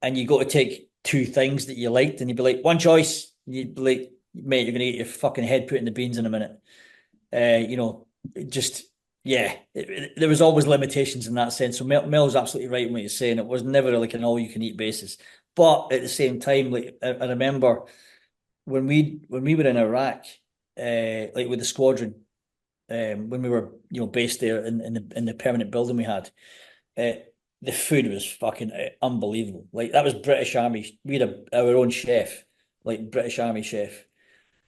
and you got to take two things that you liked, and you'd be like, one choice, and you'd be like, mate, you're gonna get your fucking head put in the beans in a minute. You know, just yeah, there was always limitations in that sense. So Mel's absolutely right in what he's saying. It was never like an all you can eat basis. But at the same time, like I remember when we were in Iraq, like with the squadron, when we were based there in the permanent building we had, uh, the food was fucking unbelievable. Like that was British Army. We had our own chef, like British Army chef,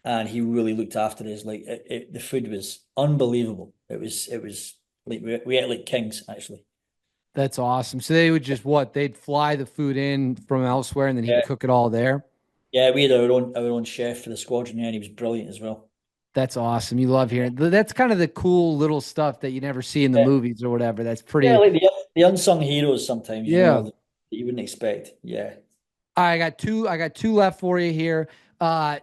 and he really looked after us. Like the food was unbelievable. It was like we ate like kings actually. That's awesome. So they would just what? They'd fly the food in from elsewhere and then he'd Yeah, cook it all there. yeah. We had our own chef for the squadron, yeah, and he was brilliant as well. That's awesome. You love hearing. That's kind of the cool little stuff that you never see in the Yeah, movies or whatever. That's yeah, pretty. like the unsung heroes sometimes, Yeah. that you wouldn't expect. Yeah. I got two. I got two left for you here.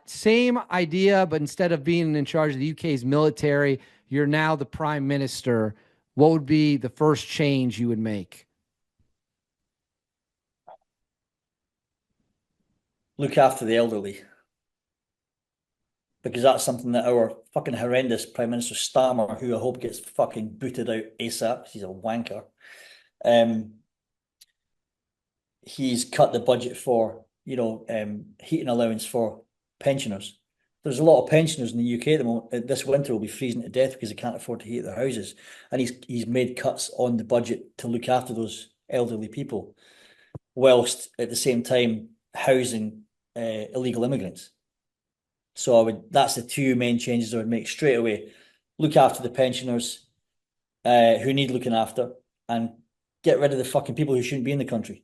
Same idea, but instead of being in charge of the UK's military, you're now the prime minister. What would be the first change you would make? Look after the elderly because that's something that our fucking horrendous Prime Minister Starmer, who I hope gets fucking booted out ASAP, he's a wanker. Um, he's cut the budget for heating allowance for pensioners. There's a lot of pensioners in the UK at the moment. This winter will be freezing to death because they can't afford to heat their houses, and he's made cuts on the budget to look after those elderly people, whilst at the same time housing illegal immigrants. So that's the two main changes I would make straight away. Look after the pensioners who need looking after, and get rid of the fucking people who shouldn't be in the country.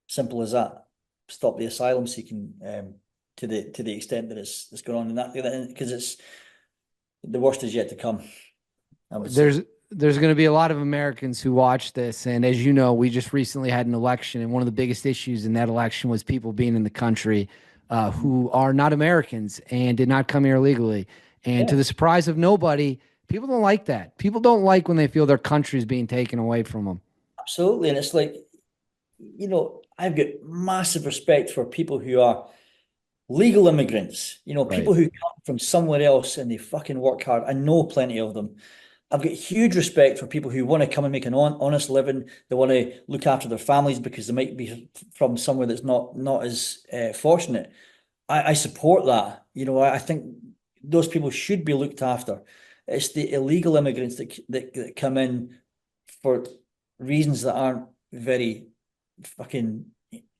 Simple as that. Stop the asylum seeking to the extent that it's going on in that because it's the worst is yet to come, I would say. there's there's going to be a lot of Americans who watch this, and as you know, we just recently had an election, and one of the biggest issues in that election was people being in the country who are not Americans and did not come here legally. And to Yeah, the surprise of nobody, people don't like that. People don't like when they feel their country is being taken away from them. absolutely. And it's like, I've got massive respect for people who are legal immigrants, Right. people who come from somewhere else and they fucking work hard. I know plenty of them. I've got huge respect for people who want to come and make an honest living. They want to look after their families because they might be from somewhere that's not as fortunate. I support that. I think those people should be looked after. It's the illegal immigrants that come in for reasons that aren't very fucking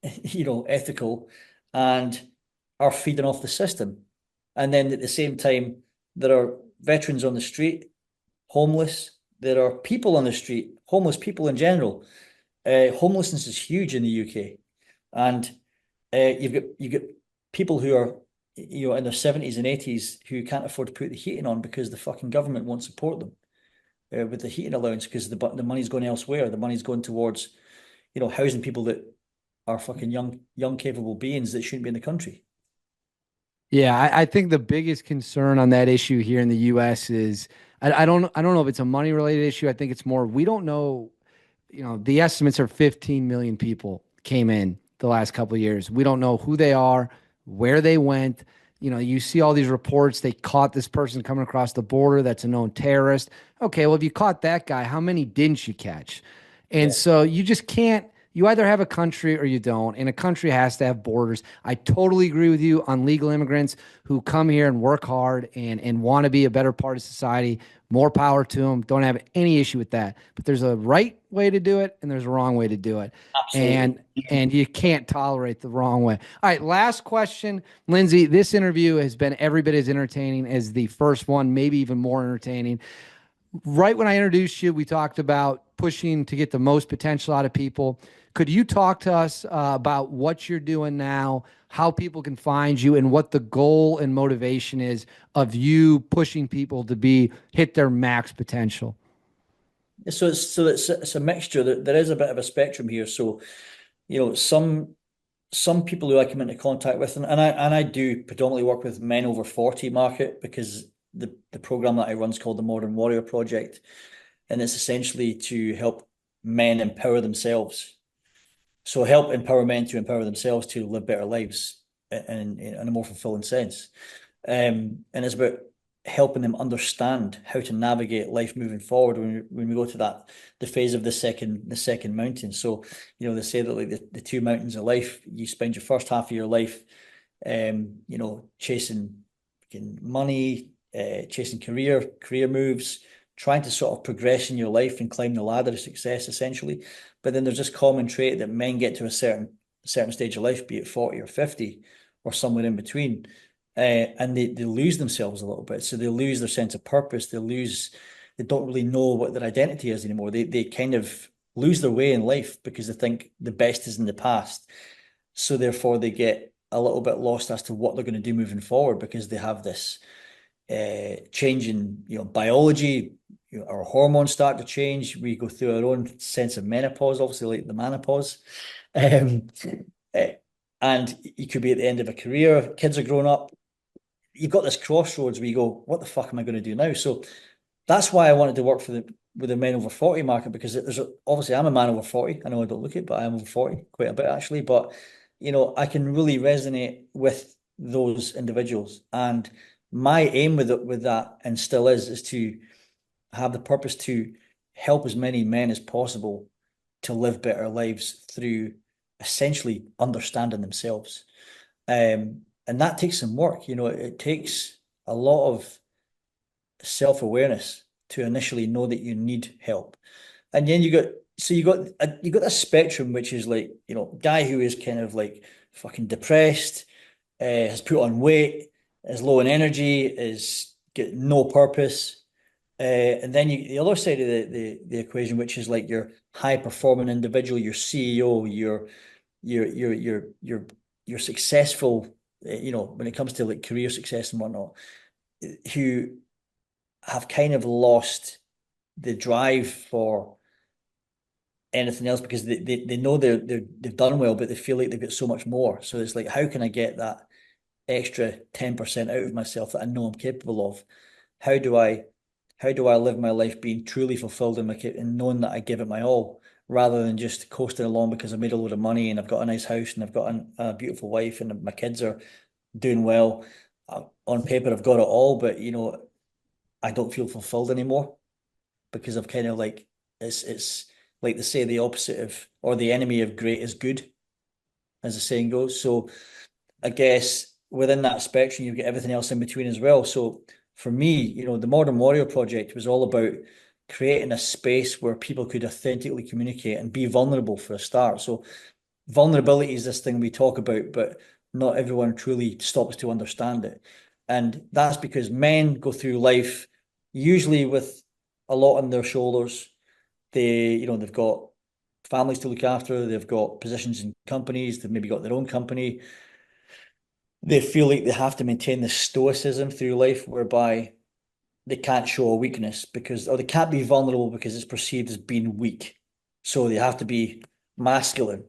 ethical and are feeding off the system. And then at the same time, there are veterans on the street, homeless. There are people on the street, homeless people in general. Homelessness is huge in the UK, and you've got people who are in their 70s and 80s who can't afford to put the heating on because the fucking government won't support them with the heating allowance because the money's going elsewhere. The money's going towards housing people that are fucking young capable beings that shouldn't be in the country. Yeah, I think the biggest concern on that issue here in the U.S. is I don't know if it's a money related issue. I think it's more we don't know. The estimates are 15 million people came in the last couple of years. We don't know who they are, where they went. You see all these reports. They caught this person coming across the border that's a known terrorist. Okay, well, if you caught that guy, how many didn't you catch? And Yeah, so you just can't. You either have a country or you don't, and a country has to have borders. I totally agree with you on legal immigrants who come here and work hard and want to be a better part of society. More power to them. Don't have any issue with that. But there's a right way to do it and there's a wrong way to do it. absolutely. And you can't tolerate the wrong way. All right, last question. Lindsay, this interview has been every bit as entertaining as the first one, maybe even more entertaining. Right when I introduced you, we talked about pushing to get the most potential out of people. Could you talk to us about what you're doing now, how people can find you, and what the goal and motivation is of you pushing people to be hit their max potential? So it's a mixture. There is a bit of a spectrum here. So some people who I come into contact with, and I do predominantly work with men over 40 market because the program that I run is called the Modern Warrior Project, and it's essentially to help men empower themselves So help empower men to empower themselves to live better lives in a more fulfilling sense. And it's about helping them understand how to navigate life moving forward when we go to the phase of the second mountain. So, they say that like the two mountains of life, you spend your first half of your life chasing money, chasing career moves, trying to sort of progress in your life and climb the ladder of success essentially. But then there's this common trait that men get to a certain stage of life, be it 40 or 50 or somewhere in between, and they lose themselves a little bit. So they lose their sense of purpose. They don't really know what their identity is anymore. They kind of lose their way in life because they think the best is in the past. So therefore they get a little bit lost as to what they're going to do moving forward because they have this change in biology. Our hormones start to change. We go through our own sense of menopause, obviously like the menopause. Um, and you could be at the end of a career, kids are growing up. You've got this crossroads where you go, what the fuck am I going to do now? So that's why I wanted to work with the men over 40 market, because obviously I'm a man over 40. I know I don't look it, but I am over 40 quite a bit actually. But I can really resonate with those individuals. And my aim with that, and still is to have the purpose to help as many men as possible to live better lives through essentially understanding themselves. And that takes some work. It takes a lot of self-awareness to initially know that you need help. And then you got this spectrum, which is like, guy who is kind of like fucking depressed, has put on weight, is low in energy, is get no purpose. And then the other side of the equation, which is like your high performing individual, your CEO, your successful, when it comes to like career success and whatnot, who have kind of lost the drive for anything else because they know they've done well, but they feel like they've got so much more. So it's like, how can I get that extra 10% out of myself that I know I'm capable of? How do I live my life being truly fulfilled and knowing that I give it my all, rather than just coasting along because I made a load of money and I've got a nice house and I've got a beautiful wife and my kids are doing well. On paper, I've got it all, but I don't feel fulfilled anymore because I've kind of like it's like they say the opposite of, or the enemy of great is good, as the saying goes. So I guess within that spectrum, you've got everything else in between as well. So for me, the Modern Warrior Project was all about creating a space where people could authentically communicate and be vulnerable for a start. So vulnerability is this thing we talk about, but not everyone truly stops to understand it. And that's because men go through life usually with a lot on their shoulders. They've got families to look after, they've got positions in companies, they've maybe got their own company. They feel like they have to maintain this stoicism through life whereby they can't show a weakness or they can't be vulnerable because it's perceived as being weak. So they have to be masculine.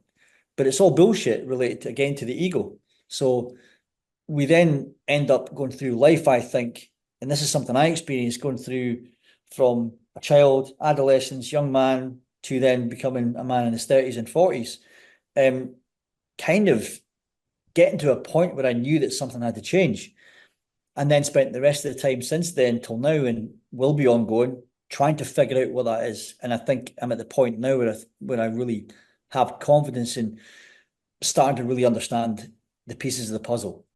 But it's all bullshit related again to the ego. So we then end up going through life, I think, and this is something I experienced going through from a child, adolescence, young man, to then becoming a man in his 30s and 40s, kind of getting to a point where I knew that something had to change. And then spent the rest of the time since then till now, and will be ongoing, trying to figure out what that is. And I think I'm at the point now where I really have confidence in starting to really understand the pieces of the puzzle.